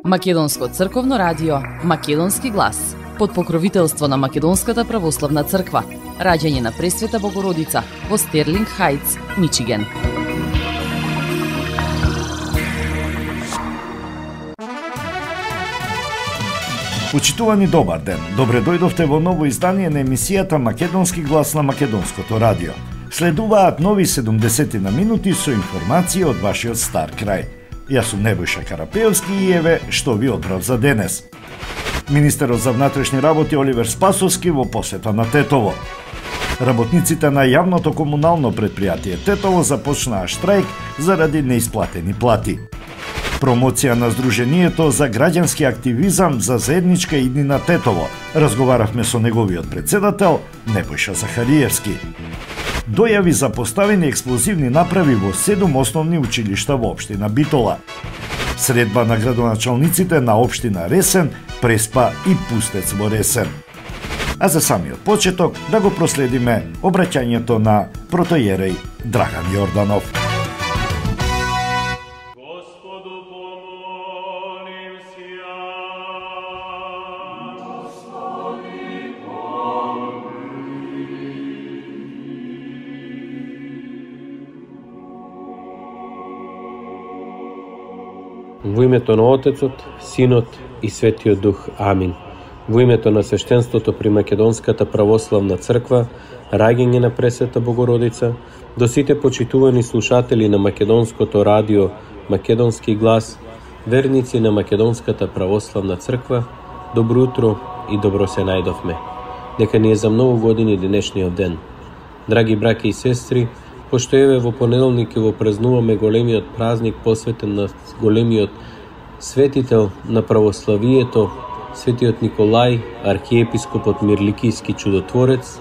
Македонско црковно радио, Македонски глас, под покровителство на Македонската православна црква, раѓање на Пресвета Богородица во Стерлинг Хајтс, Мичиген. Почитувани, добар ден. Добре дојдовте во ново издание на емисијата Македонски глас на Македонското радио. Следуваат нови 70 на минути со информации од вашиот стар крај. Јас сум Небојша Карапеовски и еве што ви одбрав за денес. Министерот за внатрешни работи Оливер Спасовски во посета на Тетово. Работниците на јавното комунално предпријатие Тетово започнаа штрајк заради неисплатени плати. Промоција на Сдруженијето за граѓански активизам за заедничка иднина Тетово. Разговаравме со неговиот председател Небојша Захариевски. Дојави за поставени експлозивни направи во 7 основни училишта во општина Битола. Средба на градоначалниците на општина Ресен, Преспа и Пустец во Ресен. А за самиот почеток да го проследиме обраќањето на протоиереј Драган Јорданов. Во името на Отецот, Синот и Светиот Дух. Амин. Во името на свештенството при Македонската православна црква, раѓање на Пресвета Богородица, до сите почитувани слушатели на Македонското радио Македонски глас, верници на Македонската православна црква, добро утро и добро се најдовме. Нека ни е за многу години денешниот ден. Драги браќи и сестри, пошто еве во понеделник го празнуваме големиот празник посветен на големиот светител на православието, светиот Николај, архиепископот Мирликиски чудотворец,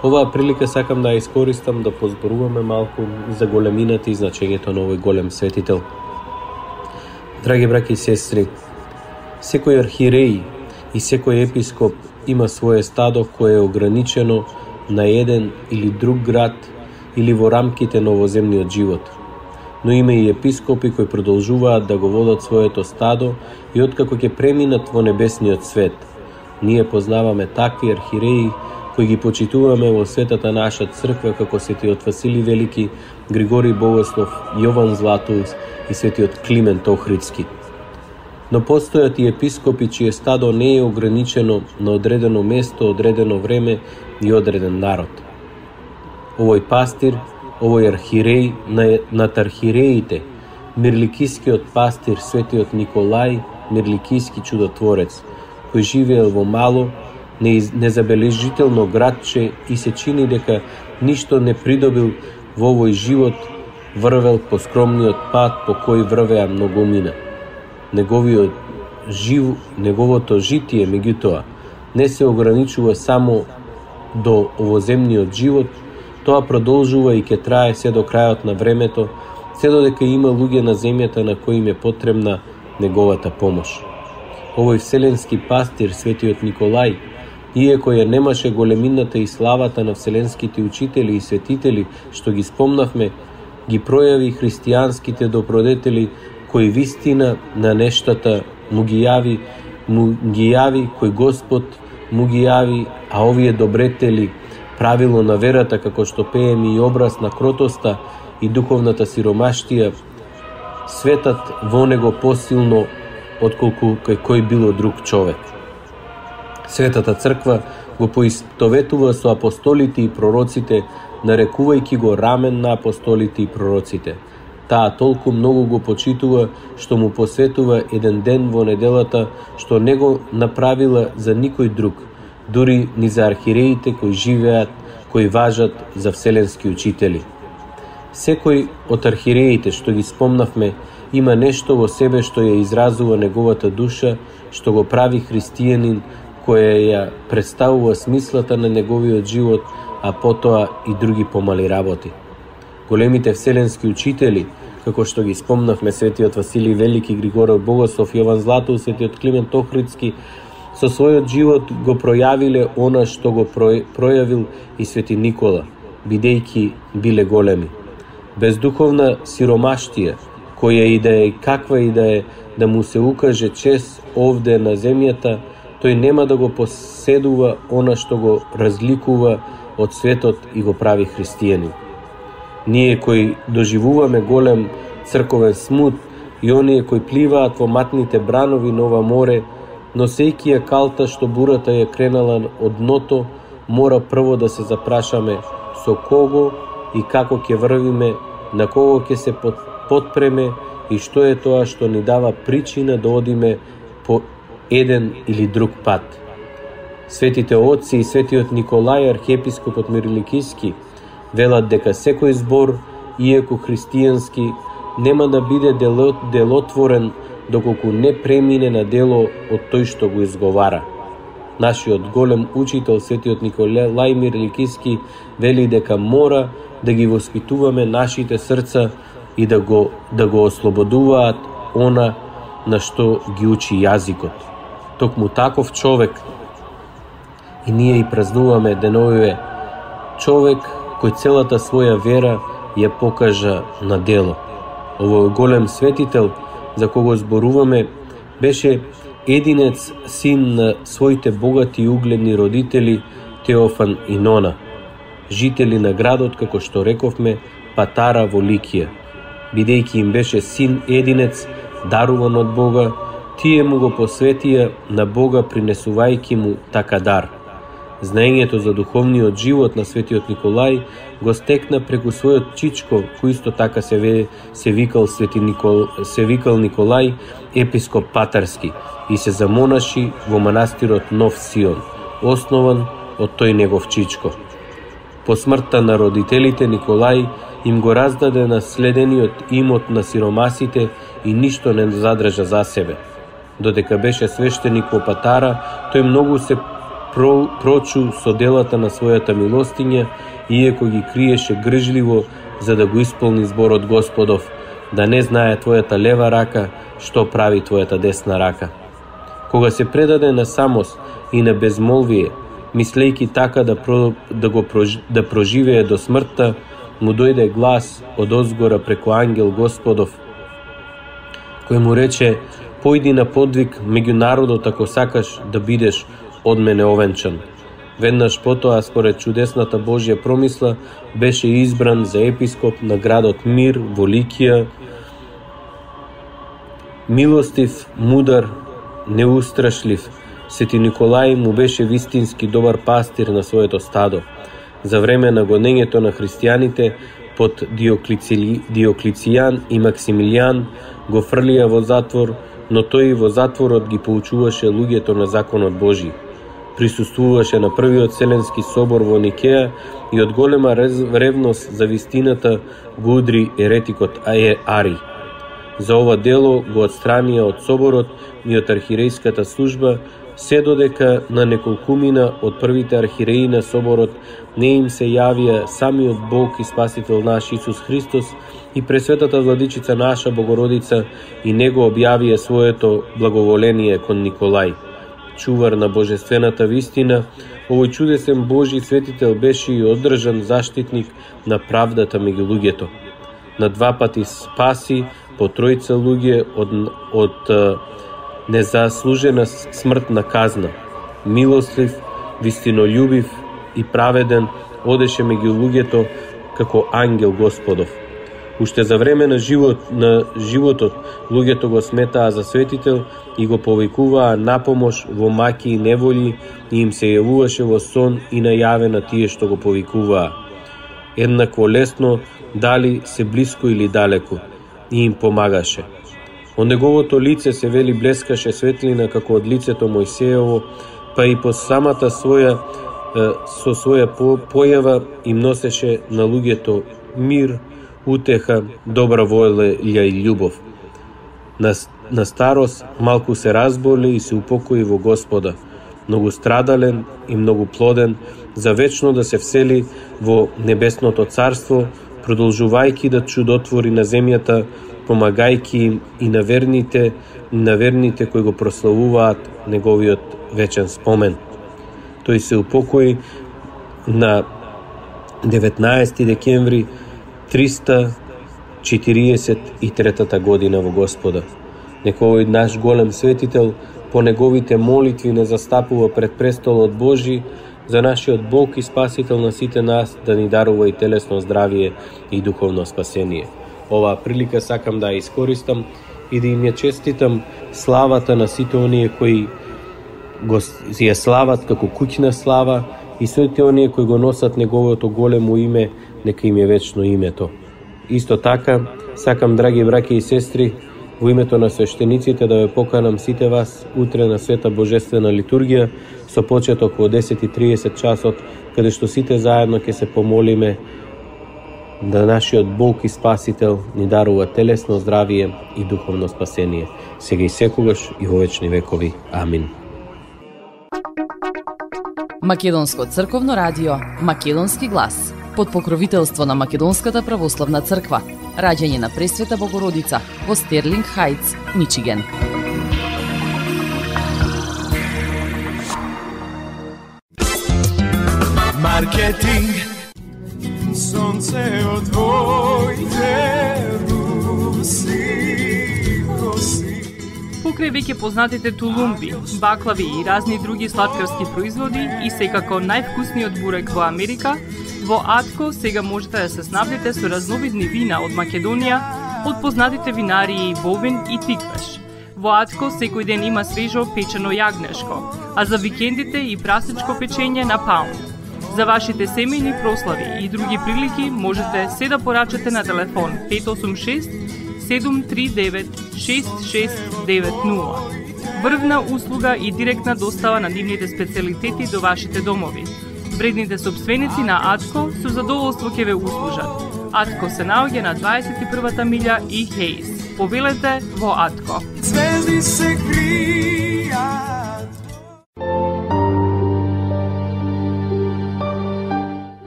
оваа прилика сакам да ја искористам да позборуваме малку за големината и значењето на овој голем светител. Драги браќи и сестри, секој архиереј и секој епископ има свое стадо кое е ограничено на еден или друг град или во рамките на овоземниот живот. Но има и епископи кои продолжуваат да го водат своето стадо и откако ќе преминат во небесниот свет. Ние познаваме такви архиереи кои ги почитуваме во светата наша црква како светиот Василий Велики, Григорий Богослов, Јован Златоуст и светиот Климент Охридски. Но постојат и епископи чие стадо не е ограничено на одредено место, одредено време и одреден народ. Овој пастир, овој архиереј над архиереите, мирликискиот пастир светиот Николај, Мирликиски чудотворец, кој живеел во мало, незабележително градче и се чини дека ништо не придобил во овој живот, врвел по скромниот пат по кој врвеа многумина. Неговото житие, меѓутоа, не се ограничува само до овоземниот живот, тоа продолжува и ќе трае се до крајот на времето, се додека има луѓе на земјата на кои им е потребна неговата помош. Овој вселенски пастир, светиот Николај, иако ја немаше големината и славата на вселенските учители и светители што ги спомнавме, ги пројави христијанските добродетели кои вистина на нештата му ги јави кој Господ му ги јави, а овие добродетели правило на верата како што пееме и образ на кротоста и духовната сиромаштија, светат во него посилно отколку кај кој било друг човек. Светата црква го поистоветува со апостолите и пророците, нарекувајќи го рамен на апостолите и пророците. Таа толку многу го почитува што му посветува еден ден во неделата што не го направила за никој друг, дури ни за архиереите кои живеат, кои важат за вселенски учители. Секој од архиереите што ги спомнавме има нешто во себе што ја изразува неговата душа, што го прави христијанин, која ја представува смислата на неговиот живот, а потоа и други помали работи. Големите вселенски учители, како што ги спомнавме светиот Василий Велики, Григорий Богослов, Јован Златоуст, светиот Климент Охридски, со својот живот го пројавиле она што го пројавил и свети Никола, бидејќи биле големи. Без духовна сиромаштија, која и да е и каква и да е, да му се укаже чест овде на земјата, тој нема да го поседува она што го разликува од светот и го прави христијанин. Ние кои доживуваме голем црковен смут и оние кои пливаат во матните бранови на ова море, носејќи ја калта што бурата ја кренала од дното, мора прво да се запрашаме со кого и како ќе врвиме, на кого ќе се потпреме и што е тоа што ни дава причина да одиме по еден или друг пат. Светите отци и светиот Николај, архиепископот Мириликиски, велат дека секој збор, иако христијански, нема да биде делотворен доколку не премине на дело од тој што го изговара. Нашиот голем учител, светиот Николај Мириликиски, вели дека мора да ги воспитуваме нашите срца и да го ослободуваат она на што ги учи јазикот. Токму таков човек и ние и празнуваме деновиве, човек кој целата своја вера ја покажа на дело. Овој голем светител за кого зборуваме беше единец син на своите богати и угледни родители Теофан и Нона, жители на градот, како што рековме, Патара во Ликија. Бидејќи им беше син единец, даруван од Бога, тие му го посветија на Бога принесувајќи му така дар. Знаењето за духовниот живот на светиот Николај го стекна преку својот чичко, кој исто така се викал Николај, епископ Патарски, и се замонаши во манастирот Нов Сион, основан од тој негов чичко. По смртта на родителите, Николај им го раздаде наследениот имот на сиромасите и ништо не задржа за себе. Додека беше свештеник во Патара, тој многу се прочу со делата на својата милостиња, иако ги криеше грижливо за да го исполни зборот Господов, да не знае твојата лева рака што прави твојата десна рака. Кога се предаде на самост и на безмолвие, мислејќи така да проживее до смртта, му дојде глас од озгора преку ангел Господов, кој му рече: појди на подвиг меѓу народот ако сакаш да бидеш од мене овенчан. Веднаш потоа, според чудесната Божја промисла, беше избран за епископ на градот Мир во Ликија. Милостив, мудар, неустрашлив, свети Николај му беше вистински добар пастир на своето стадо. За време на гонењето на христијаните под Диоклицијан и Максимилијан го фрлија во затвор, но тој во затворот ги поучуваше луѓето на законот Божи. Присуствуваше на првиот Вселенски собор во Никеја и од голема ревност за вистината го удри еретикот Ари. За ова дело го отстранија од соборот и од архирејската служба, се додека на неколкумина од првите архиреи на соборот не им се јавија самиот Бог и Спасител наш Исус Христос и Пресветата Владичица наша Богородица и него објавија своето благоволение кон Николај. Чувар на божествената вистина, овој чудесен Божи светител беше и одржан заштитник на правдата меѓу луѓето. На два пати спаси по тројца луѓе од незаслужена смртна казна. Милостлив, вистинољубив и праведен, одеше меѓу луѓето како ангел Господов. Уште за време на животот луѓето го сметаа за светител и го повикуваа напомош во маки и неволи и им се јавуваше во сон и најаве на тие што го повикуваа. Еднакво лесно, дали се блиско или далеко, и им помагаше. Од неговото лице се вели блескаше светлина како од лицето Мојсеево, па и по самата со своја појава им носеше на луѓето мир, утеха, добра волја и љубов. На старост малку се разболи и се упокои во Господа, многу страдален и многу плоден, за вечно да се всели во небесното царство, продолжувајќи да чудотвори на земјата, помагајќи им и на верните кои го прославуваат неговиот вечен спомен. Тој се упокои на 19 декември 43-та година во Господа. Нека овој наш голем светител по неговите молитви не застапува пред престолот Божи за нашиот Бог и Спасител на сите нас да ни дарува и телесно здравие и духовно спасение. Оваа прилика сакам да ја искористам и да им ја честитам славата на сите оние кои го ја слават како куќна слава и сите оние кои го носат неговото големо име, нека им е вечно името. Исто така, сакам, драги браќи и сестри, во името на свештениците да ве поканам сите вас утре на света божествена литургија со почеток во 10:30 часот, каде што сите заедно ќе се помолиме да нашиот Бог и Спасител ни дарува телесно здравие и духовно спасение, сега и секогаш и во вечни векови. Амин. Македонско црковно радио, Македонски глас, под покровителство на Македонската православна црква, раѓање на Пресвета Богородица во Стерлинг Хајтс, Мичиген. Маркетинг, сонце од твоите руси коси. Покрај веќе познатите тулумби, баклави и разни други сладкарски производи и секако највкусниот бурек во Америка, во Атко сега можете да се снабдите со разновидни вина од Македонија, од познатите винарии Бовин и Тиквеш. Во Атко секој ден има свежо печено јагнешко, а за викендите и прасечко печење на паунд. За вашите семејни прослави и други прилики можете се да порачате на телефон 586 739 6690. Врвна услуга и директна достава на нивните специјалитети до вашите домови. Вредните собственици на Атко со задоволство ќе ве услужат. Атко се наоѓа на 21-та милја и Хейс. Повелете во Атко. Звезди се кријат.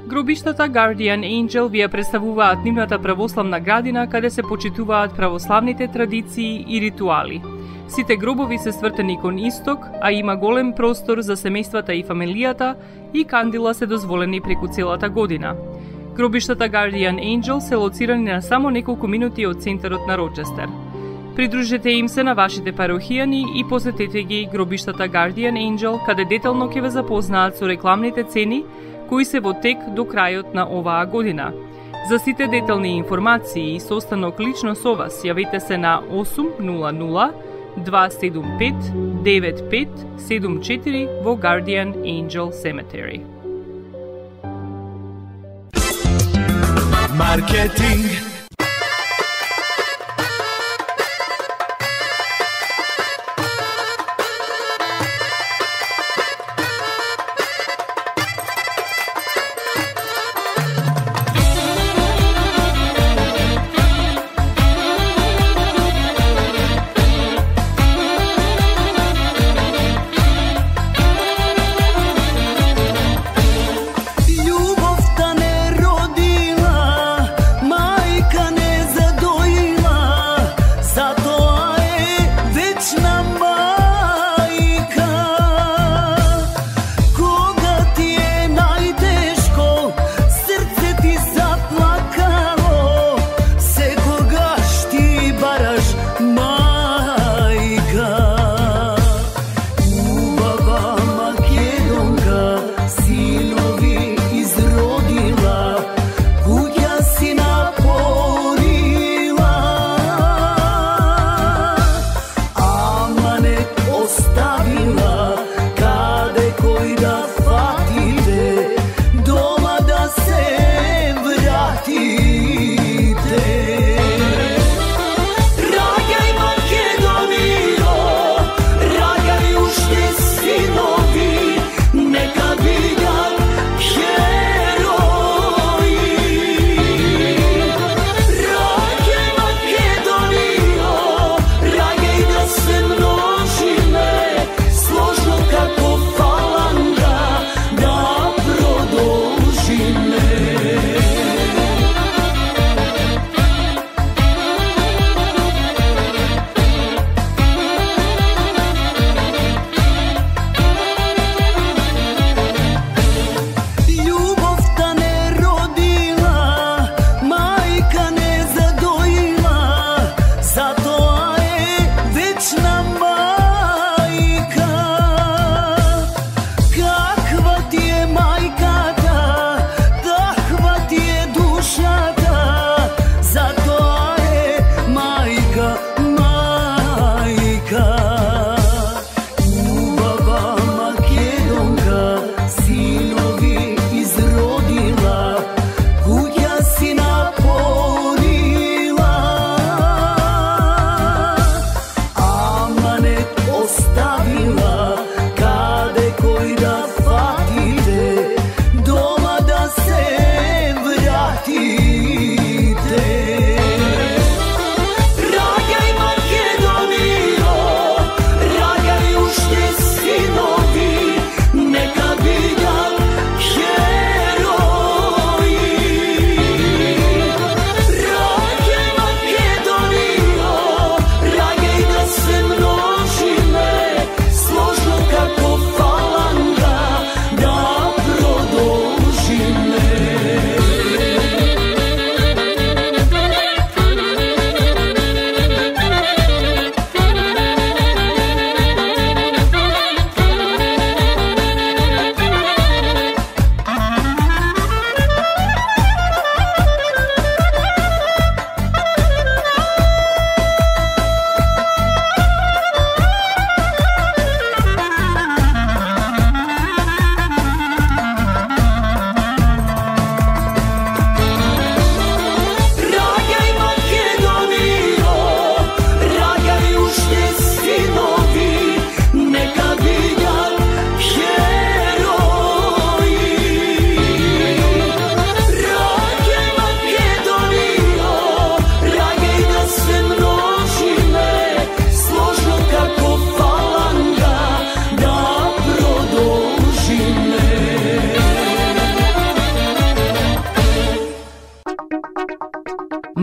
Гробиштата Guardian Angel ви ја представуваат нивната православна градина каде се почитуваат православните традиции и ритуали. Сите гробови се свртени кон исток, а има голем простор за семејствата и фамилијата и кандила се дозволени преку целата година. Гробиштата Guardian Angel се лоцирани на само неколку минути од центарот на Рочестер. Придружете им се на вашите парохијани и посетете ги гробиштата Guardian Angel, каде детално ќе ве запознаат со рекламните цени кои се во тек до крајот на оваа година. За сите детални информации и состанок лично со вас, јавете се на 800 275 9574 во Guardian Angel Cemetery. Маркетинг.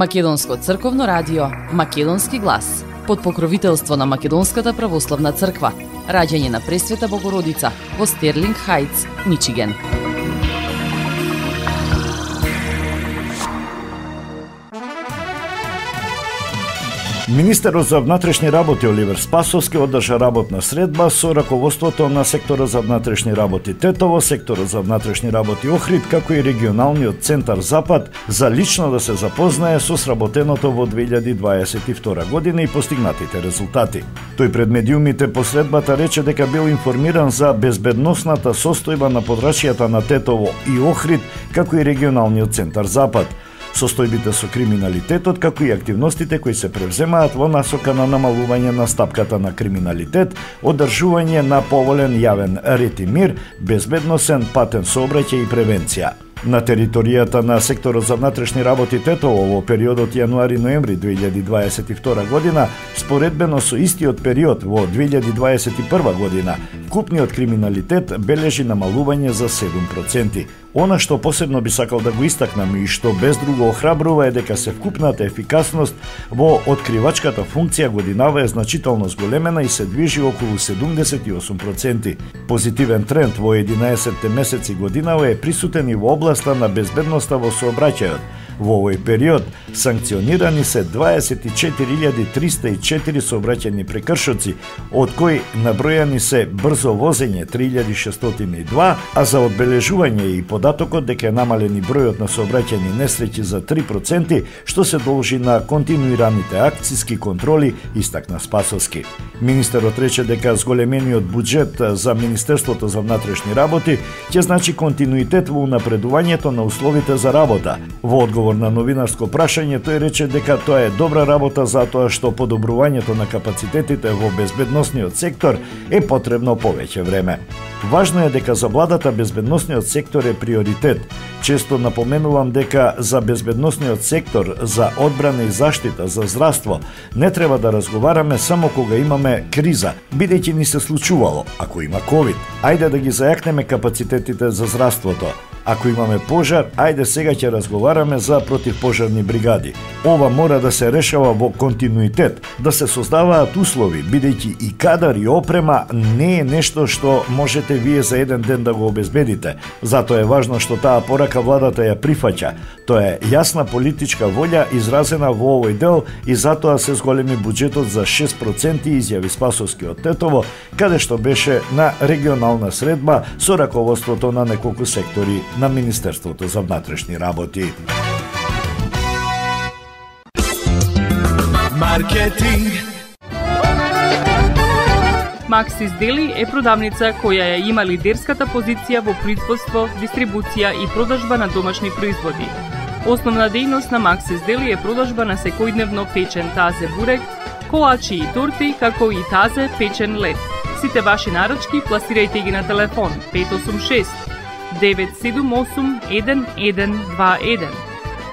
Македонско црковно радио Македонски глас под покровителство на Македонската православна црква. Раѓање на Пресвета Богородица во Стерлинг Хајтс, Мичиген. Министерот за внатрешни работи Оливер Спасовски одржа работна средба со раководството на секторот за внатрешни работи Тетово, секторот за внатрешни работи Охрид, како и регионалниот центар Запад, за лично да се запознае со сработеното во 2022 година и постигнатите резултати. Тој пред медиумите по средбата рече дека бил информиран за безбедносната состојба на подрачјата на Тетово и Охрид, како и регионалниот центар Запад, состојбите со криминалитетот, како и активностите кои се превземаат во насока на намалување на стапката на криминалитет, одржување на поволен јавен ред и мир, безбедносен патен сообраќај и превенција. На територијата на секторот за внатрешни работи Тетово во периодот јануари-ноември 2022 година, споредбено со истиот период во 2021 година, вкупниот криминалитет бележи намалување за 7%. Она што посебно би сакал да го истакнам и што без друго охрабрува е дека се вкупната ефикасност во откривачката функција годинава е значително зголемена и се движи околу 78%. Позитивен тренд во 11 месеци годинава е присутен и во областа на безбедноста во сообраќајот. Во овој период санкционирани се 24.304 сообраќајни прекршоци, од кои набројани се брзо возење 3.602, а за одбележување и податокот дека е намалени бројот на сообраќајни несреќи за 3%, што се должи на континуираните акциски контроли, истакна Спасовски. Министерот рече дека зголемениот буџет за Министерството за внатрешни работи ќе значи континуитет во унапредувањето на условите за работа. Во одговор на новинарско прашање, тој рече дека тоа е добра работа затоа што подобрувањето на капацитетите во безбедносниот сектор е потребно повеќе време. Важно е дека за владата безбедносниот сектор е приоритет. Често напоменувам дека за безбедносниот сектор, за одбрана и заштита, за здравство, не треба да разговараме само кога имаме криза, бидејќи ни се случувало, ако има ковид. Ајде да ги зајакнеме капацитетите за здравството. Ако имаме пожар, ајде сега ќе разговараме за противпожарни бригади. Ова мора да се решава во континуитет, да се создаваат услови, бидејќи и кадар и опрема не е нешто што можете вие за еден ден да го обезбедите. Затоа е важно што таа порака владата ја прифаќа. Тоа е јасна политичка волја изразена во овој дел и затоа се зголеми буџетот за 6%, изјави Спасовски од Тетово, каде што беше на регионална средба со раководството на неколку сектори на Министерството за внатрешни работи. Маркетинг. Максис Дели е продавница која ја има лидерската позиција во производство, дистрибуција и продажба на домашни производи. Основна дејност на Максис Дели е продажба на секојдневно печен тазе бурек, колачи и торти, како и тазе печен лед. Сите ваши нарачки пласирајте ги на телефон 586 978 1121.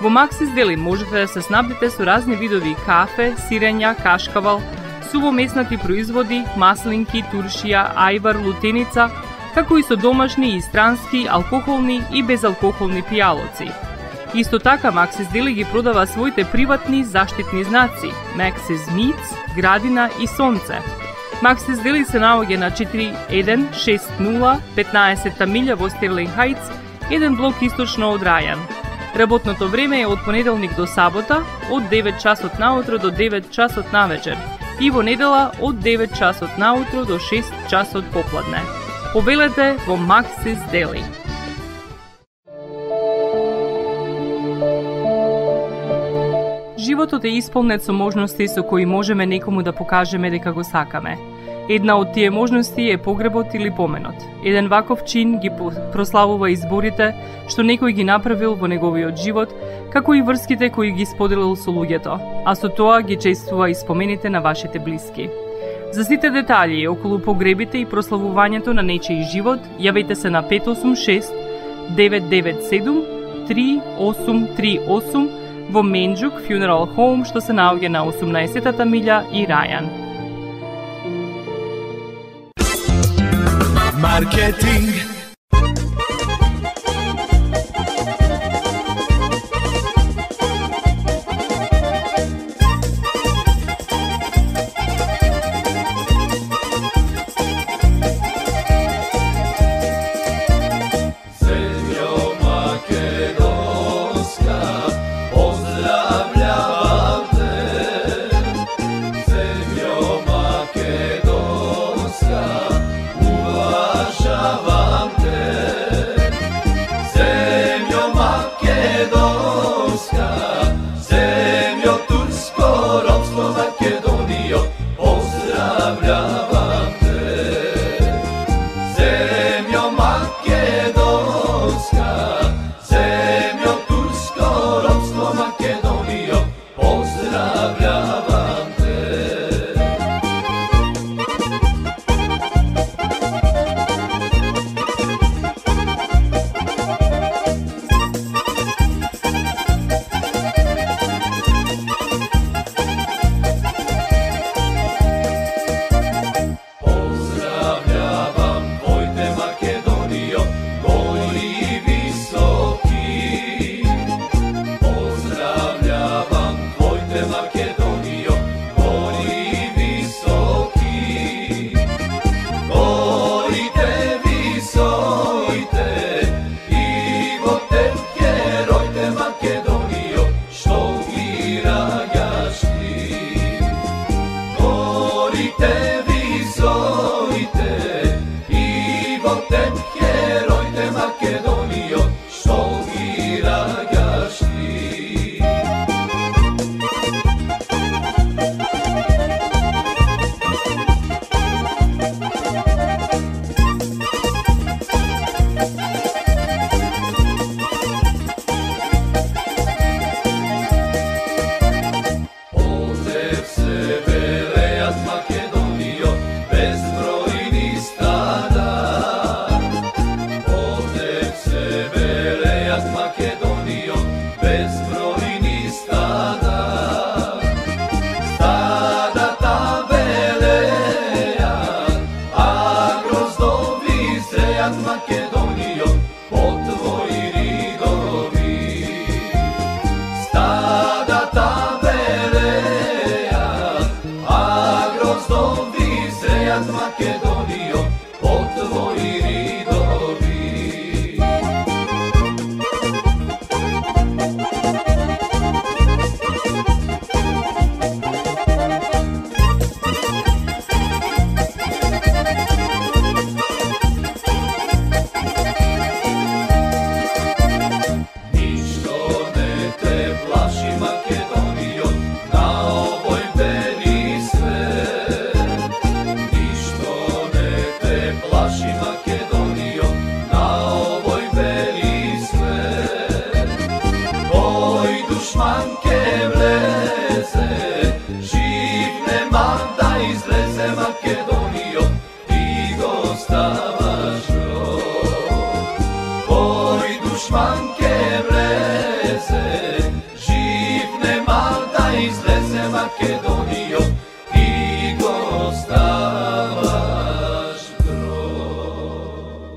Во Максис Дели можете да се снабдите со разни видови кафе, сирења, кашкавал, сувомеснати производи, маслинки, туршија, ајвар, лутеница, како и со домашни и странски, алкохолни и безалкохолни пијалоци. Исто така Максис Дели ги продава своите приватни заштитни знаци Максис Meats, Градина и Сонце. Максис Дели се наоѓа на 4160 15 милја во Стерлинг Хајтс, еден блок источно од Рајан. Работното време е од понеделник до сабота, од 9 часот наутро до 9 часот навечер и во недела од 9 часот наутро до 6 часот попладне. Повелете во Максис Дели. Животот е исполнет со можности со кои можеме некому да покажеме дека го сакаме. Една од тие можности е погребот или поменот. Еден ваков чин ги прославува изборите што некој ги направил во неговиот живот, како и врските кои ги споделил со луѓето, а со тоа ги чествува и спомените на вашите блиски. За сите детали околу погребите и прославувањето на нечиј живот, јавете се на 586 997 3838 во Менџук Funeral Home, што се наоѓа на 18-та милја и Рајан. Маркетинг. Поздравлjavam te, zemljo makedonska, zemljo tursko ropstvo Makedonijo, pozdravljavam te. Pozdravljavam tvojte Makedonijo, gori visoki. Pozdravljavam tvojte Makedonijo, gori visoki. Gorite visojte i vote herojte Makedonijo, što irajaš ti. Gorite visojte i vote herojte Makedonijo, što irajaš ti. Odev se velejat Makedonijo, bezbrojni stada. Odev se velejat Makedonijo, bezbrojni stada. Stada ta velejat, a grozdovi zrejat Makedonijo, po tvoji ridovi. Stada ta velejat, a grozdovi zrejat Makedonijo, po tvoji ridovi. Ništo ne te plaši Makedonijo, na ovoj beli svet. Ništo ne te plaši Makedonijo, na ovoj beli svet. Tvoj dušmanke vleze, živ nema da izleze Makedonijo, ti go stavaš grob. Tvoj dušmanke vleze, živ nema da izleze Makedonijo, ti go stavaš grob.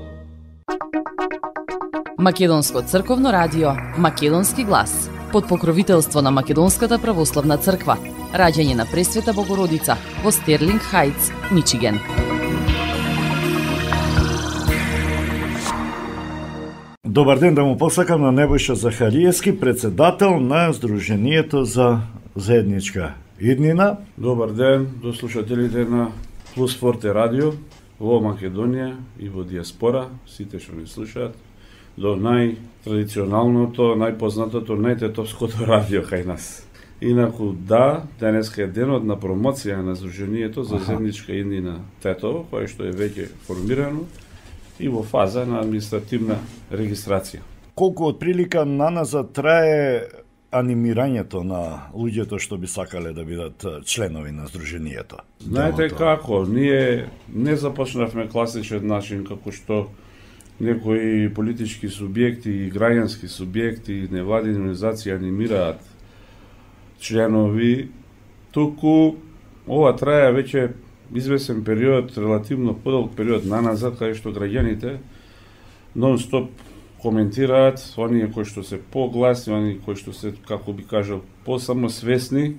Македонско црковно радио, Македонски глас, под покровителство на Македонската православна црква, раѓање на Пресвета Богородица во Стерлинг Хајтс, Мичиген. Добар ден да му посакам на Небојша Захариевски, председател на Сдруженијето за заедничка иднина. Добар ден до слушателите на Плюс Форте радио во Македонија и во диаспора, сите што ни слушаат, до најтрадиционалното, најпознатото, најтетовското радио кај нас. Инаку да, денеска е денот на промоција на Сдруженијето за заедничка иднина Тетово, кое што е веќе формирано и во фаза на административна регистрација. Колку од прилика наназад трае анимирањето на луѓето што би сакале да бидат членови на Сдруженијето? Знаете како, ние не започнавме класичен начин како што некои политички субјекти и граѓански субјекти, невладини организации анимираат членови, туку ова трае веќе извесен период, релативно подолг период наназад, каде што граѓаните нон-стоп коментираат, оние кои што се погласни, оние кои што се, како би кажал, посамосвесни,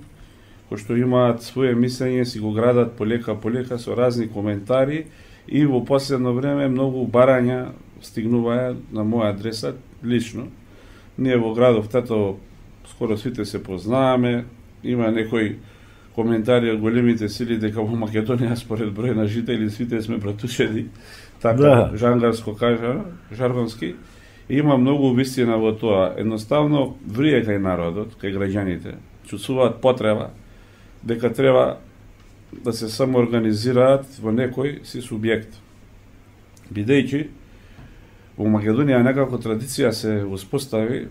кои што имаат своје мислење, си го градат полека со разни коментари и во последно време многу барања стигнуваја на моја адреса лично. Ние во градов Тетово скоро сите се познаваме, има некои коментари од големите сили дека во Македонија според број на жители сите сме братушеди, така жангарско кажано, жаргонски. И има многу вистина во тоа. Едноставно врие кај народот, кај граѓаните, чувствуваат потреба дека треба да се самоорганизираат во некој си субјект. Бидејќи во Македонија некако традиција се воспостави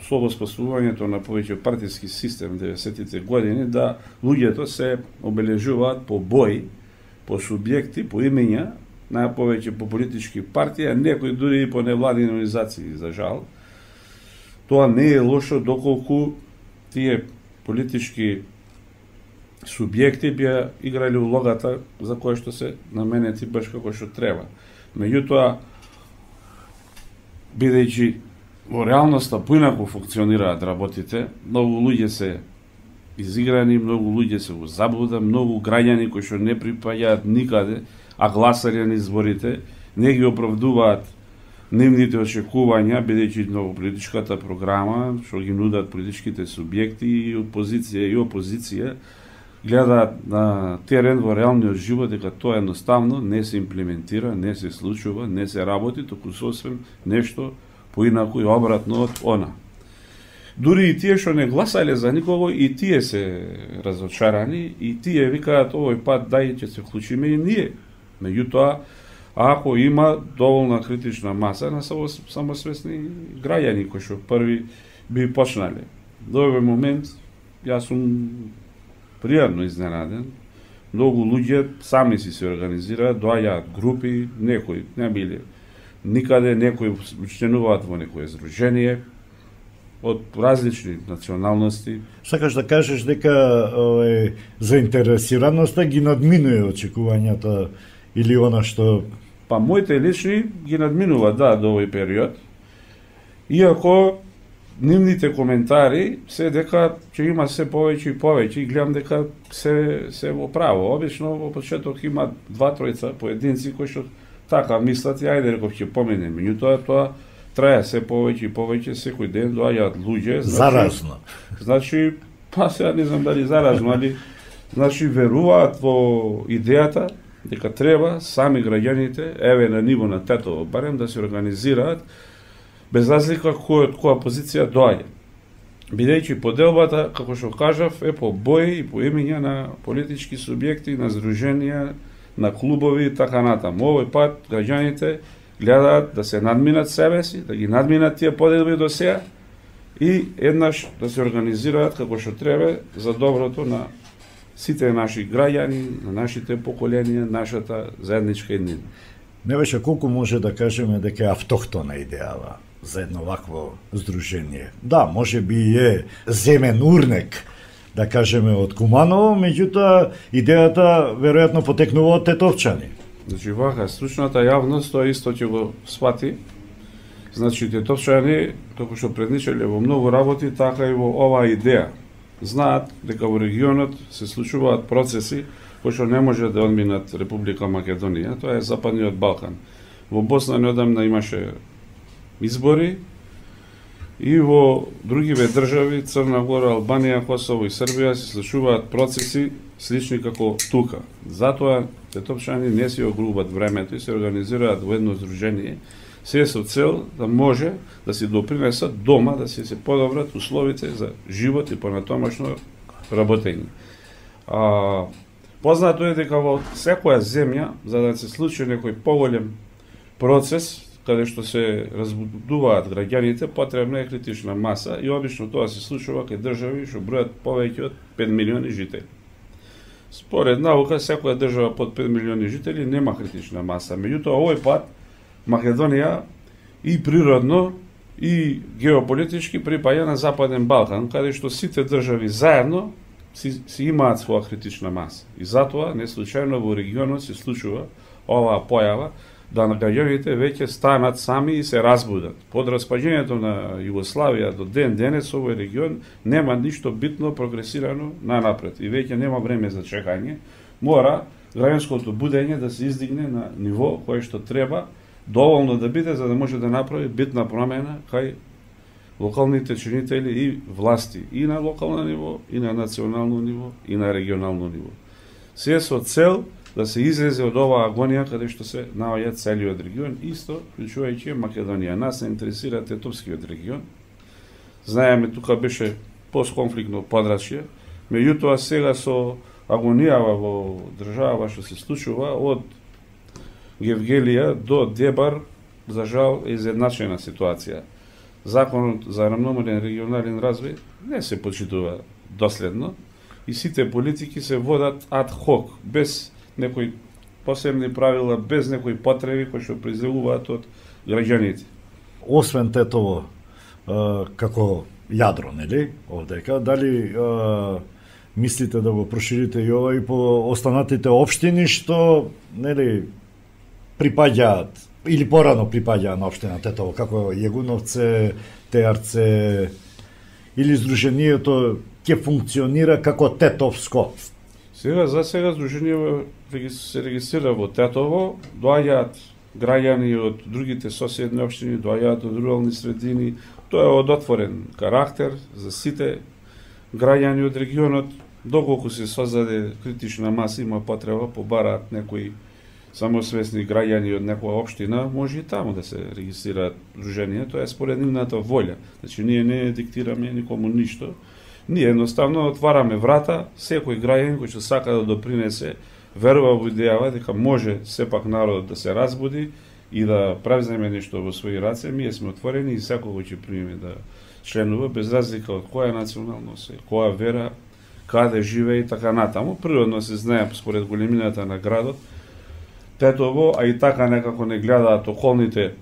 со воспоставувањето на повеќе партиски систем 90-тите години, да луѓето се обележуваат по бои, по субјекти, по имења, најповеќе по политички партии, а некои дури и по невладини организации, за жал. Тоа не е лошо доколку тие политички субјекти би играли улогата за која што се наменети баш како што треба. Меѓутоа, бидејќи во реалноста поинаку функционираат работите, многу луѓе се изиграни, многу луѓе се во заблуда, многу граѓани кои што не припаѓаат никаде, а гласари на изборите, не ги оправдуваат нивните очекувања, бидејќи во политичката програма, што ги нудат политичките субјекти и од позиција и опозиција, гледаат на терен во реалниот живот дека тоа едноставно не се имплементира, не се случува, не се работи, току сосвем нешто поинаку и обратно од она. Дури и тие што не гласале за никого, и тие се разочарани, и тие викаат овој пат дај ќе се вклучиме и ние. Меѓутоа, ако има доволна критична маса на самосвесни граѓани кои што први би почнале. До овој момент јас сум пријатно изненаден. Многу луѓе сами си се организираат, доаѓаат групи, некои не биле никаде, некои членуваат во некое здружение од различни националности. Сакаш да кажеш дека заинтересираноста ги надминува очекувањата или она што... Па моите лични ги надминува, да, до овој период. Иако нивните коментари се дека ќе има се повеќе и повеќе, и гледам дека се во право. Обично во почеток има 2-3 поединци кои што така мислат, и ајде реков ќе помене. Меѓутоа тоа трае се повеќе и повеќе, секој ден доаѓаат луѓе. Заразно. Значи, па сега не знам дали заразно, али значи веруваат во идејата дека треба сами граѓаните, еве на ниво на Тетово барем, да се организираат без разлика кој од која позиција доаѓа. Бидејќи поделбата, како што кажав, е по бои и по имења на политички субјекти, на здруженија, на клубови и така натаму. Овој пат граѓаните гледаат да се надминат себе си, да ги надминат тие поделби до сега и еднаш да се организираат како што треба за доброто на сите наши граѓани, на нашите поколенија, нашата заедничка иднина. Не беше колку може да кажеме дека е автохтона идејава за едно вакво здружение. Да, може би е земен урнек, да кажеме, од Куманово, меѓутоа идејата веројатно потекнува од тетовчани. Значи, вака, стручната јавност тоа исто ќе го свати. Значи, тетовчани, како што предничале во многу работи, така и во оваа идеја. Знаат дека во регионот се случуваат процеси кои што не може да одминат Република Македонија, тоа е Западниот Балкан. Во Босна неодамна имаше избори и во другиве држави, Црна Гора, Албанија, Косово и Србија, се случуваат процеси слични како тука. Затоа тетовчани не си огрубат времето и се организираат во едно здружение, се со цел да може да се допринесат дома, да се подобрат условите за живот и понатомашно работење. Познато е дека во секоја земја, за да се случи некој поголем процес, каде што се разбудуваат граѓаните, потребна е критична маса и обично тоа се случува кај држави што бројат повеќе од 5 милиони жители. Според наука, секоја држава под 5 милиони жители нема критична маса. Меѓутоа, овој пат Македонија и природно и геополитички припаѓа на Западен Балкан, каде што сите држави заедно си имаат своја критична маса. И затоа, не случајно во регионот се случува оваа појава, да граѓаните веќе станат сами и се разбудат. Под распаѓањето на Југославија до ден денес овој регион нема ништо битно прогресирано нанапред и веќе нема време за чекање. Мора граѓанското будење да се издигне на ниво кое што треба доволно да биде за да може да направи битна промена кај локалните чинители и власти и на локално ниво, и на национално ниво, и на регионално ниво. Се со цел да се излезе од оваа агонија каде што се наоѓа целиот регион, исто, вклучувајќи Македонија. Нас се интересира тетовскиот регион. Знаеме, тука беше постконфликтно подрачје, меѓутоа сега со агонијава во држава што се случува од Гевгелија до Дебар, за жал е изедначена ситуација. Законот за рамномерен регионален развој не се почитува доследно и сите политики се водат ад хок, без некои посебни правила, без некои потреби кои што произлегуваат од граѓаните. Освен Тетово како јадро, нели, овдека, дали мислите да го проширите и ова и по останатите општини што, нели, припаѓаат или порано припаѓаа на општина Тетово, како Јегуновце, Теарце, или Сдруженијето ќе функционира како Тетовско? За сега Сдруженијето се регистрира во Тетово, доаѓаат граѓани од другите соседни општини, доаѓаат од рурални средини. Тоа е од отворен карактер за сите граѓани од регионот. Доколку се создаде критична маса, има потреба, побараат некои самосвесни граѓани од некоја општина, може и таму да се регистрираат друженија, тоа е според нивната волја. Значи, ние не диктираме никому ништо. Ние едноставно отвараме врата, секој граѓанин кој што сака да допринесе, верува во идејава дека може сепак народот да се разбуди и да превземе нешто во своји раце. Ние сме отворени и секој ќе приме да членува, без разлика од која националност е, која вера, каде живее и така натаму. Природно се знае според големината на градот Тетово, а и така некако не гледаат околните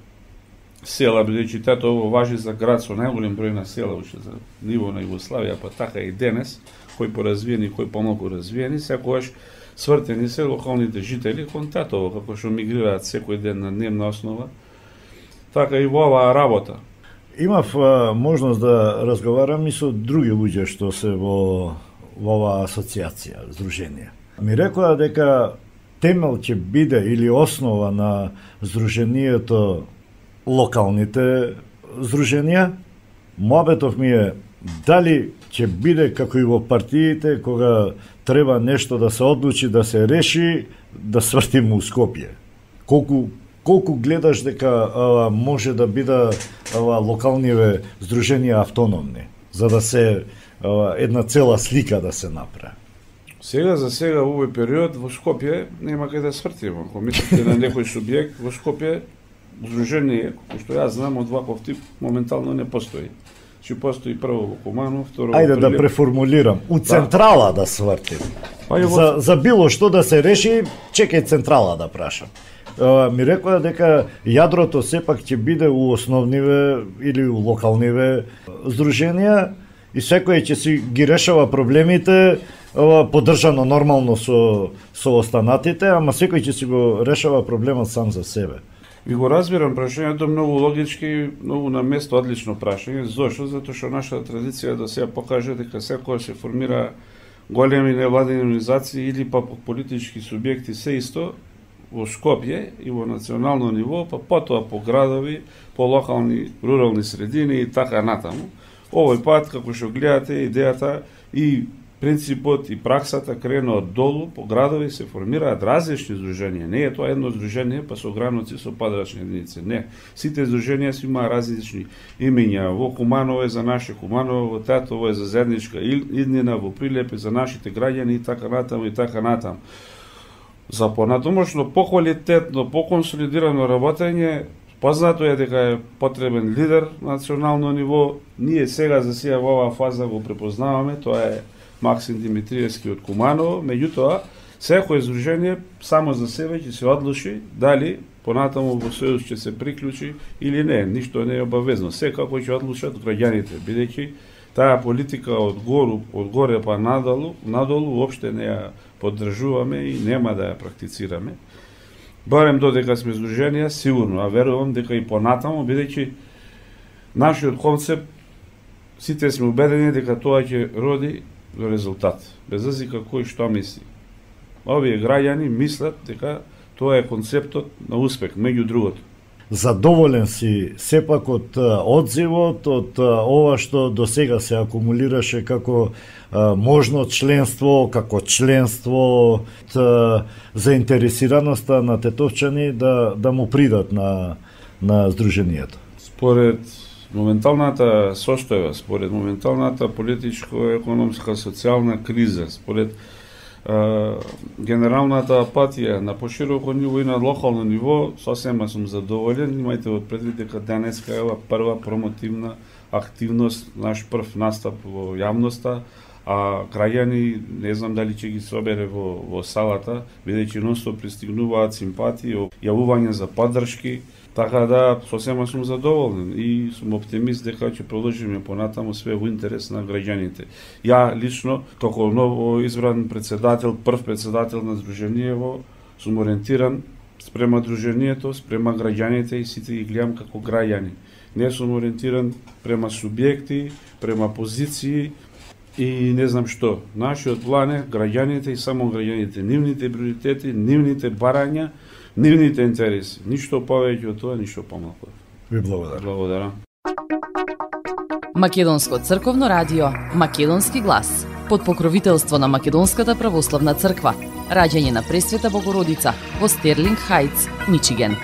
села, бидејќи Тетово важи за град со најголем број на села, уште за ниво на Југославија, па така и денес, кои поразвиени, кои помалку развиени, секогаш свртени се локалните жители кон Тетово, како што мигрираат секој ден на дневна основа, така и во оваа работа. Имав можност да разговарам и со други луѓе што се во оваа асоциација, здружение. Ми рекоа дека темел ќе биде или основа на здруженијето локалните здруженија. Моабетов ми е дали ќе биде како и во партиите, кога треба нешто да се одлучи, да се реши, да свртиме у Скопје. Колку гледаш дека може да биде локалниве здруженија автономни, за да се една цела слика да се направи? Сега за сега во овој период во Скопје нема каде да свртиме. Ако мислите на некој субјект во Скопје, здружение, кој што јас знам од ваков тип, моментално не постои. Че постои прво во Куманово, второ во Ајде да преформулирам, у централа да свртим. За било што да се реши, чекај централа да прашам. Ми рекоа дека јадрото сепак ќе биде у основниве или у локалниве здруженија и секој ќе си ги решава проблемите поддржано нормално со останатите, ама секој ќе си го решава проблемот сам за себе. Ви го разбирам прашањето, многу логички, многу на место, одлично прашање. Зошто? Затоа што нашата традиција да сега покаже дека секој се формира големи невладени организации или па политички субјекти се исто во Скопје и во национално ниво, па потоа по градови, по локални, рурални средини и така натаму. Овој пат, како што гледате, идејата и принципот и праксата крена од долу, по градови се формираат различни здруженија. Не е тоа едно здружение, па со граници со падачни единици. Не. Сите здруженија си имаа различни имења. Во Куманово е за наше Куманово, во Тетово е за заедничка иднина, во Прилеп е за нашите граѓани и така натаму и така натаму. За понатомошно, поквалитетно, поконсолидирано работење, познато е дека е потребен лидер на национално ниво. Ние сега за сега во оваа фаза го препознаваме, тоа е Максим Димитриевски од Куманово, меѓутоа секој здружение само за себе ќе се одлучи дали понатаму во сојуз ќе се приклучи или не, ништо не е обавезно. Секако ќе одлучат граѓаните, бидејќи таа политика од горе па надолу уопште не ја поддржуваме и нема да ја практицираме. Барем додека сме здруженија, сигурно, а верувам дека и понатаму, бидејќи нашиот концепт сите сме убедени дека тоа ќе роди до резултат, без разлика кој што мисли. Овие граѓани мислат дека тоа е концептот на успех, меѓу другото. Задоволен си сепак од одзивот, од ова што до сега се акумулираше како можно членство, заинтересираноста на тетовчани да му придат на здруженијето? Според моменталната состојба, според моменталната политичко-економска социјална криза, според генералната апатија на пошироко ниво и на локално ниво, сосема сум задоволен. Имајте од предвид дека денеска е прва промотивна активност, наш прв настап во јавноста, а граѓани не знам дали ќе ги собере во салата, бидејќи нонстоп пристигнуваат симпатии, јавување за поддршки. Така да, сосема сум задоволен и сум оптимист дека ќе продолжиме понатаму све во интерес на граѓаните. Ја лично, како ново избран председател, прв председател на Сдруженијево, сум ориентиран спрема Сдруженијето, спрема граѓаните и сите ги гледам како граѓани. Не сум ориентиран према субјекти, према позиции и не знам што. Нашиот план е граѓаните и само граѓаните, нивните приоритети, нивните барања, нивните интереси. Ништо повеќе од тоа, ништо помалку. Ви благодарам. Благодарам. Македонско црковно радио, Македонски глас, под покровителство на Македонската православна црква, раѓање на Пресвета Богородица во Стерлинг Хајтс, Мичиген.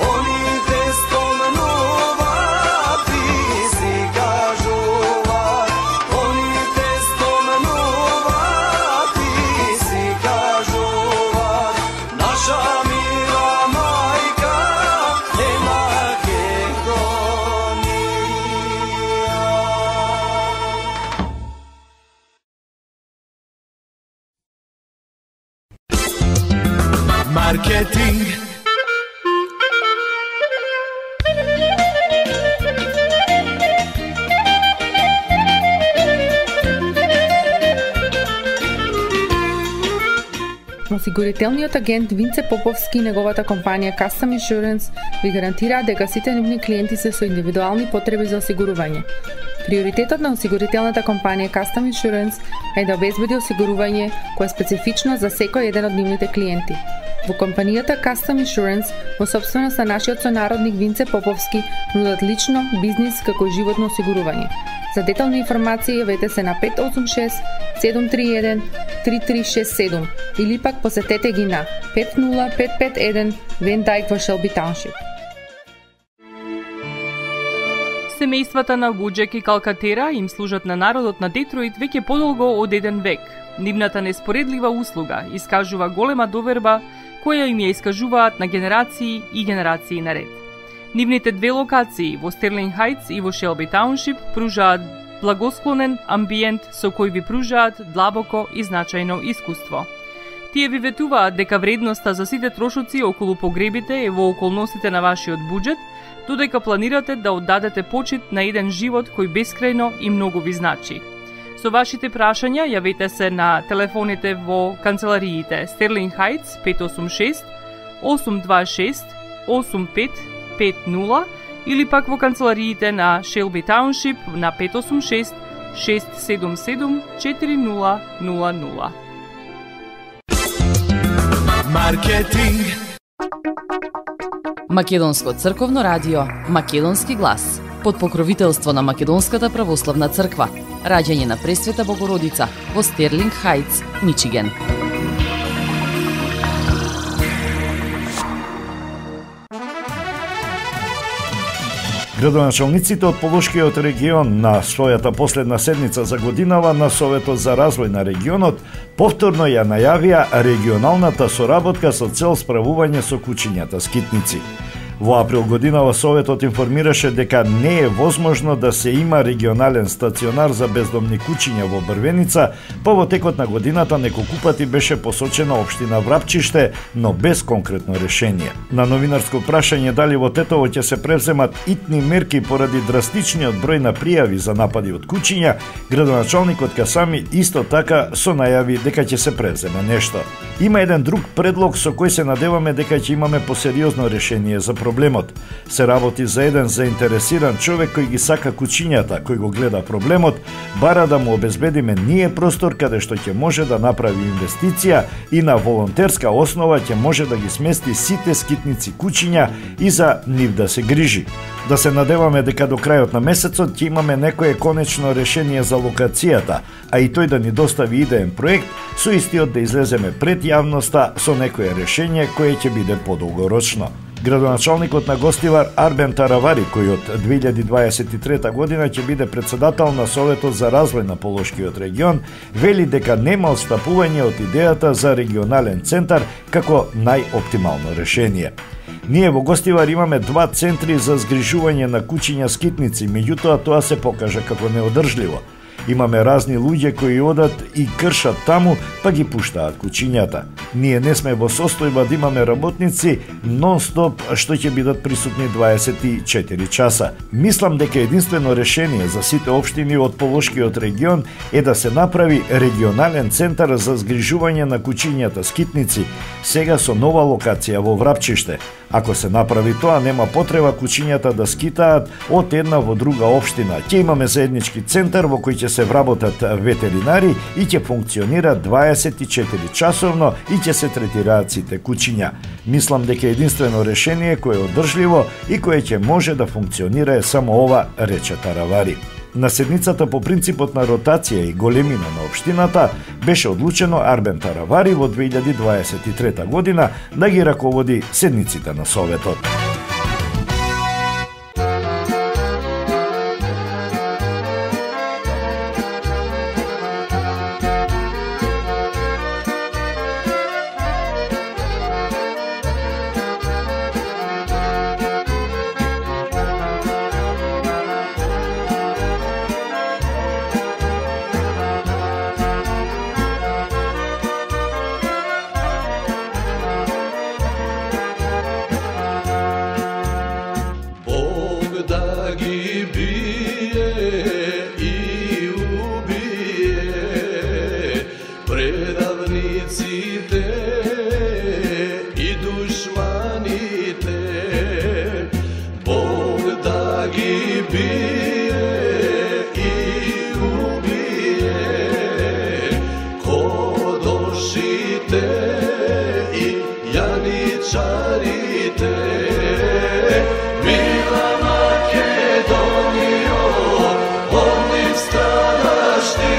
Oni te spomenu Осигурителниот агент Винце Поповски и неговата компанија Custom Insurance ви гарантираат дека сите нивни клиенти се со индивидуални потреби за осигурување. Приоритетот на осигурителната компанија Custom Insurance е да обезбеди осигурување кое е специфично за секој еден од нивните клиенти. Во компанијата Custom Insurance, во собственост на нашиот сонародник Винце Поповски, нудат лично, бизнис како и животно осигурување. За детални информации јавете се на 586 731 3367 или пак посетете ги на 50551 Вен Дайк во Шелби Тауншип. Семејствата на Вуџек и Калкатера им служат на народот на Детройт веќе подолго од еден век. Нивната неспоредлива услуга искажува голема доверба која им ја искажуваат на генерации и генерации наред. Нивните две локации во Стерлинг Хајтс и во Шелби Тауншип пружаат благосклонен амбиент со кој ви пружаат длабоко и значајно искуство. Тие ви ветуваат дека вредноста за сите трошоци околу погребите е во околностите на вашиот буџет, додека планирате да оддадете почит на еден живот кој бескрајно и многу ви значи. Со вашите прашања јавете се на телефоните во канцелариите Стерлинг Хајтс 586 826 8550 или пак во канцелариите на Шелби Тауншип на 586 677 4000. Маркетинг. Македонско црковно радио, Македонски глас, под покровителство на Македонската православна црква, раѓање на Пресвета Богородица во Стерлинг Хајтс, Мичиген. Градоначалниците од Полошкиот регион на својата последна седница за годинава на Советот за развој на регионот повторно ја најавија регионалната соработка со цел справување со кучињата скитници. Во април годинава Советот информираше дека не е возможно да се има регионален стационар за бездомни кучиња во Брвеница, па во текот на годината неколку пати беше посочена општина Врапчиште, но без конкретно решение. На новинарско прашање дали во Тетово ќе се превземат итни мерки поради драстичниот број на пријави за напади од кучиња, градоначалникот Касами исто така со најави дека ќе се превземе нешто. Има еден друг предлог со кој се надеваме дека ќе имаме посериозно решение за проблемот. Се работи за еден заинтересиран човек кој ги сака кучињата, кој го гледа проблемот, бара да му обезбедиме ние простор каде што ќе може да направи инвестиција и на волонтерска основа ќе може да ги смести сите скитници кучиња и за нив да се грижи. Да се надеваме дека до крајот на месецот ќе имаме некое конечно решение за локацијата, а и тој да ни достави идеен проект, со истиот да излеземе пред јавноста со некое решение кое ќе биде подолгорочно. Градоначалникот на Гостивар Арбен Таравари, кој од 2023 година ќе биде председател на Советот за развој на Полошкиот регион, вели дека нема отстапување од идејата за регионален центар како најоптимално решение. Ние во Гостивар имаме 2 центри за згрижување на кучиња скитници, меѓутоа тоа се покажа како неодржливо. Имаме разни луѓе кои одат и кршат таму, па ги пуштаат кучињата. Ние не сме во состојба да имаме работници нон-стоп што ќе бидат присутни 24 часа. Мислам дека единствено решение за сите општини од Полошкиот регион е да се направи регионален центар за згрижување на кучињата скитници, сега со нова локација во Врапчиште. Ако се направи тоа, нема потреба кучињата да скитаат од една во друга општина. Ќе имаме заеднички центар во кој ќе се вработат ветеринари и ќе функционира 24 часовно и ќе се третираат сите кучиња. Мислам дека единствено решение кое е одржливо и кое ќе може да функционира е само ова, рече Таравари. На седницата по принципот на ротација и големина на општината беше одлучено Арбен Таравари во 2023 година да ги раководи седниците на Советот. žarite, mila Makedonijo, onih stradašti,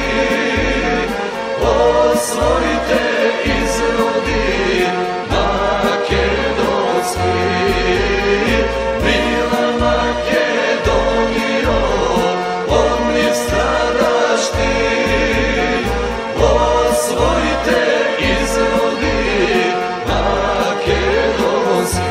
osvojite izrodi makedonski. Mila Makedonijo, onih stradašti, osvojite izrodi makedonski.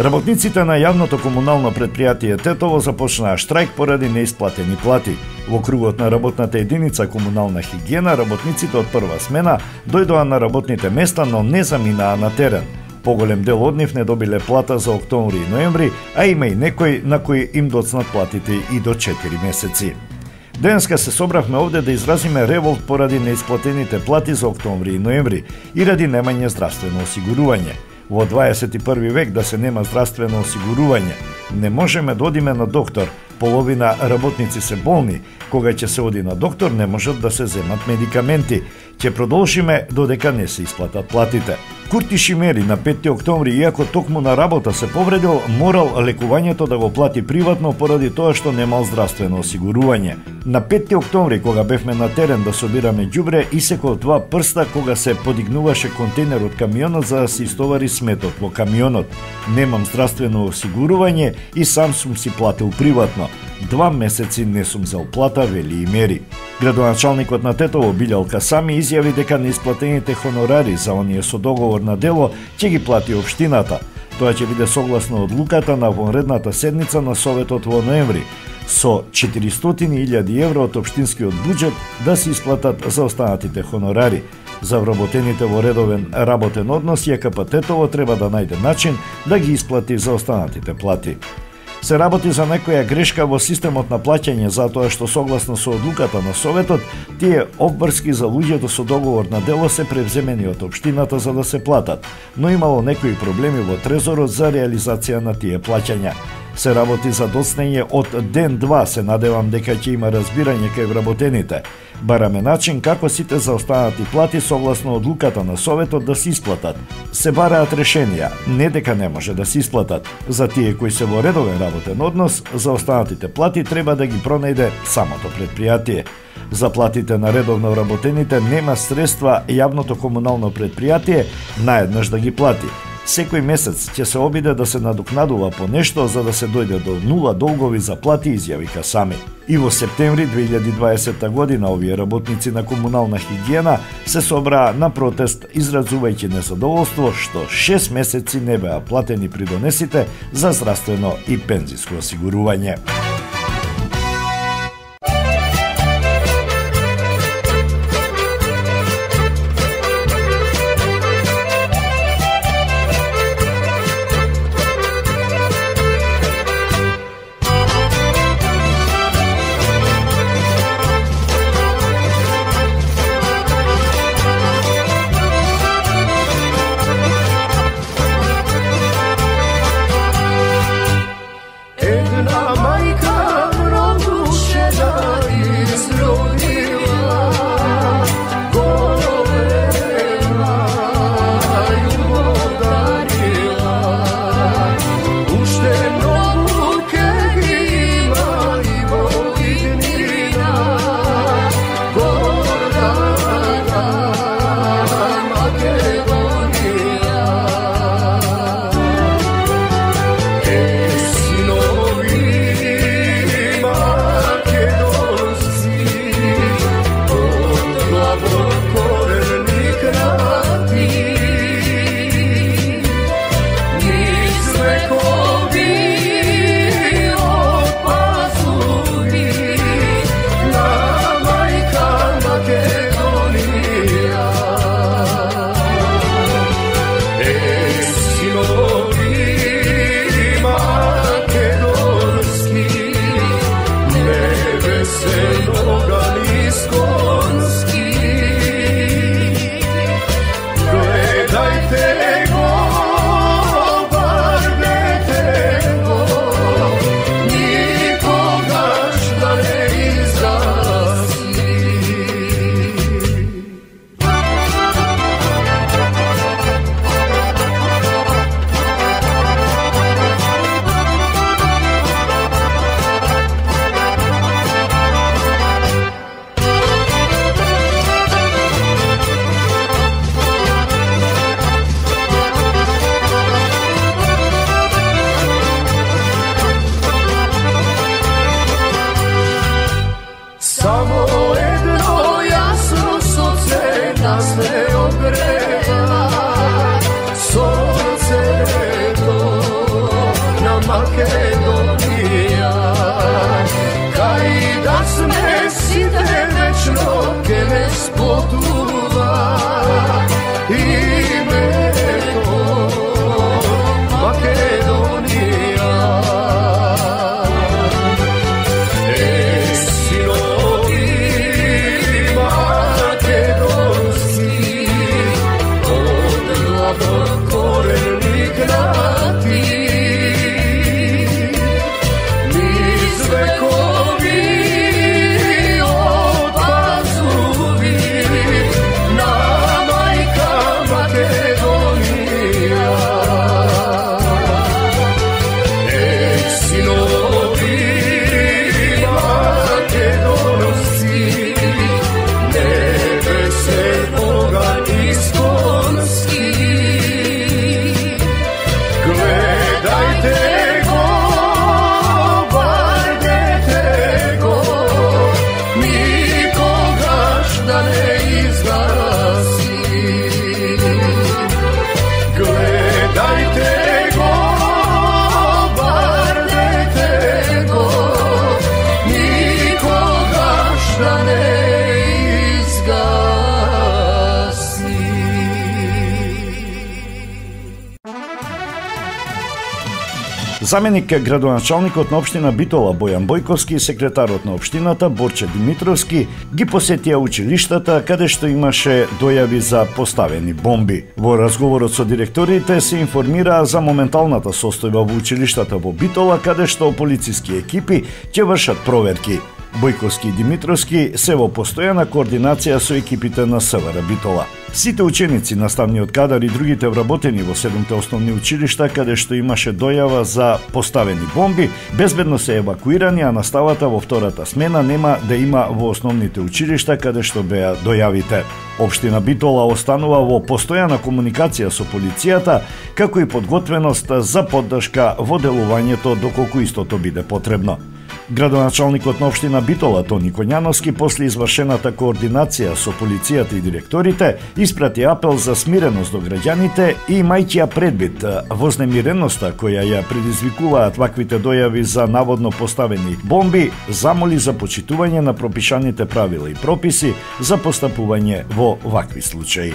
Работниците на јавното комунално претпријатие Тетово започнаа штрајк поради неисплатени плати. Во кругот на работната единица комунална хигиена, работниците од прва смена дојдоа на работните места, но не заминаа на терен. Поголем дел од нив не добиле плата за октомври и ноември, а има и некои на кои им доцнат платите и до 4 месеци. Денеска се собравме овде да изразиме револт поради неисплатените плати за октомври и ноември и ради немање здравствено осигурување. Во 21 век да се нема здравствено осигурување, не можеме да одиме на доктор, половина работници се болни, кога ќе се оди на доктор не можат да се земат медикаменти, ќе продолжиме додека не се исплатат платите. Курти Шимери на 5 октомври, иако токму на работа се повредил, морал лекувањето да го плати приватно поради тоа што немал здравствено осигурување. На 5 октомври, кога бевме на терен да собираме ѓубре, исекол 2 прста кога се подигнуваше контейнер од камионот за да се истовари сметот во камионот. Немам здравствено осигурување и сам сум си платил приватно. 2 месеци не сум зел плата, вели и мери. Градоначалникот на Тетово Билјал Касами изјави дека неисплатените хонорари за оние со договор на дело ќе ги плати општината. Тоа ќе биде согласно одлуката на вонредната седница на Советот во ноември, со 400.000 евро од општинскиот буџет да се исплатат за останатите хонорари. За вработените во редовен работен однос, ЈКП Тетово треба да најде начин да ги исплати за останатите плати. Се работи за некоја грешка во системот на плаќање затоа што согласно со одлуката на Советот, тие обврски за луѓето со договор на дело се превземени од општината за да се платат, но имало некои проблеми во трезорот за реализација на тие плаќања. Се работи за доцнење од ден-2, се надевам дека ќе има разбирање кај вработените. Бараме начин како сите заостанати плати согласно одлуката на Советот да се исплатат. Се бараат решенија, не дека не може да се исплатат. За тие кои се во редовен работен однос, за останатите плати треба да ги пронајде самото предпријатие. За платите на редовно работените нема средства јавното комунално предпријатие наеднаш да ги плати. Секој месец ќе се обиде да се надокнадува по нешто за да се дојде до нула долгови за плати, изјави Касами. И во септември 2020 година овие работници на комунална хигиена се собраа на протест изразувајќи незадоволство што 6 месеци не беа платени придонесите за здравствено и пензиско осигурување. Една мајка Заменик градоначалникот на општина Битола Бојан Бојковски и секретарот на општината Борче Димитровски ги посетија училиштата каде што имаше дојави за поставени бомби. Во разговорот со директорите се информираа за моменталната состојба во училиштата во Битола каде што полициски екипи ќе вршат проверки. Бојковски и Димитровски се во постојана координација со екипите на СВР Битола. Сите ученици, наставниот кадар и другите вработени во 7 основни училишта каде што имаше дојава за поставени бомби, безбедно се евакуирани, а наставата во втората смена нема да има во основните училишта каде што беа дојавите. Општина Битола останува во постојана комуникација со полицијата, како и подготвеност за поддршка во делувањето доколку истото биде потребно. Градоначалникот на општина Битола Тони Коњановски после извршената координација со полицијата и директорите испрати апел за смиреност до граѓаните и имајќи ја предвид вознемиреноста која ја предизвикуваат ваквите дојави за наводно поставени бомби, замоли за почитување на пропишаните правила и прописи за постапување во вакви случаи.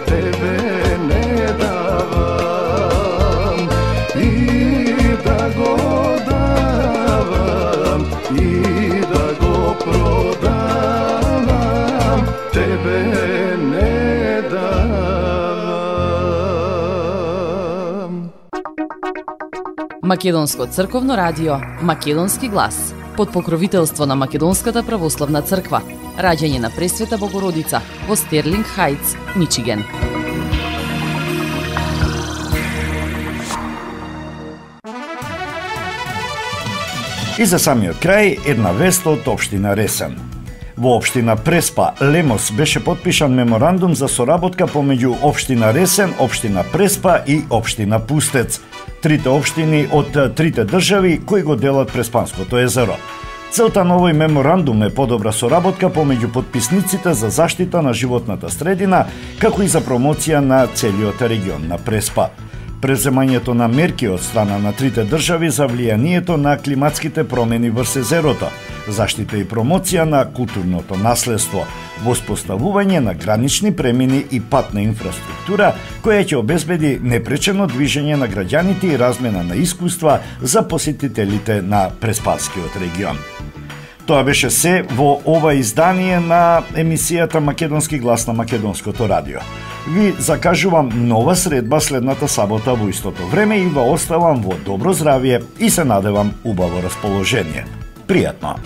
Tebe ne davam tebe ne dam. Македонско црковно радио, Македонски глас, под покровителство на Македонската православна црква, раѓање на Пресвета Богородица во Стерлинг Хајтс, Мичиген. И за самиот крај, една вест од општина Ресен. Во општина Преспа, Лемос, беше подпишан меморандум за соработка помеѓу општина Ресен, општина Преспа и општина Пустец, трите општини од трите држави кои го делат Преспанското езеро. Целта на овој меморандум е подобра соработка помеѓу подписниците за заштита на животната средина, како и за промоција на целиот регион на Преспа. Преземањето на мерки од страна на трите држави за влијанието на климатските промени врз езерото, заштита и промоција на културното наследство, воспоставување на гранични премини и патна инфраструктура, која ќе обезбеди непречено движење на граѓаните и размена на искуства за посетителите на Преспанскиот регион. Тоа беше се во ова издание на емисијата Македонски глас на Македонското радио. Ви закажувам нова средба следната сабота во истото време и ва оставам во добро здравје и се надевам убаво расположение. Пријатно!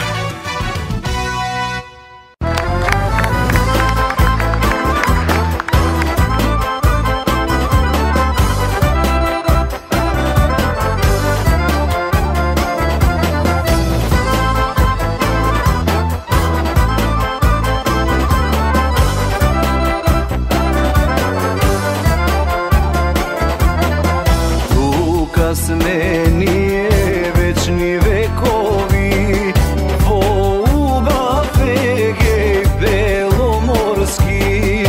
Сме ние вечни векови во убав Егеј беломорски,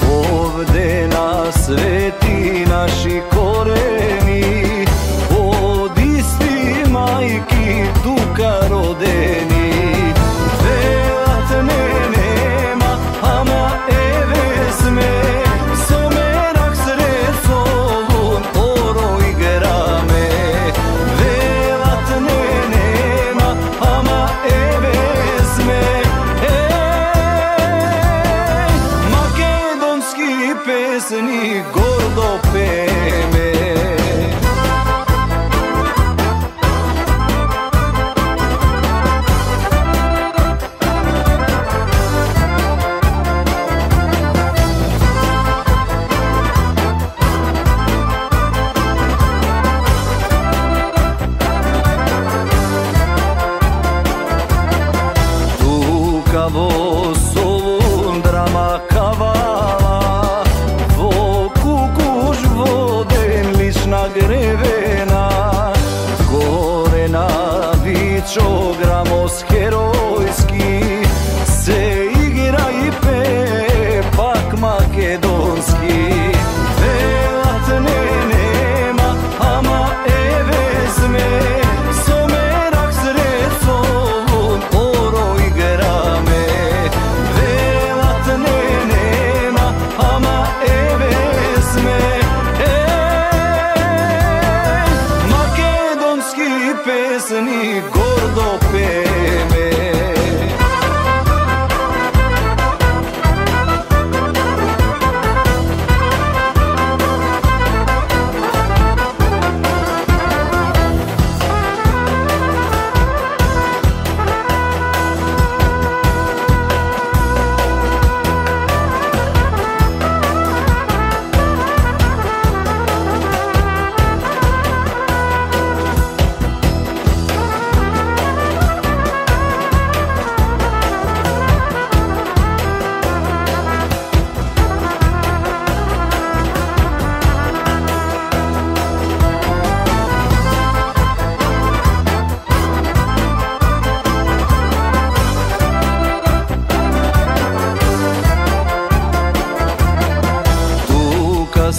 овде на свети наши корени, од исти мајки тука родени. Велат не нема, ама еве сме, со мерак сред солун оро играме. Велат не нема, ама еве сме, македонски песни гордо пееме. Тука во Солун драма кавала, во Кукуш воден лична гревена, горе на Вичо грамос херојски, се игра и пее пак македонски. Велат не нема, ама еве сме, со мерак сред солун оро играме. Велат не нема, ама еве сме, македонски песни гордо пееме.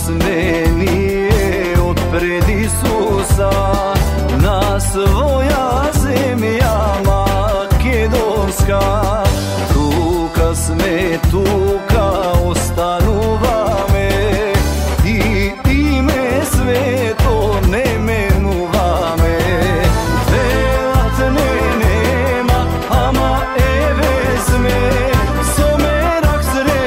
Сме ние од пред Исуса на своја земја македонска. Тука сме, тука остануваме и име свето не менуваме. Велат не нема, ама еве сме, со мерак сред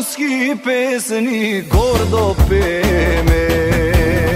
makedonski pesni gordo peme.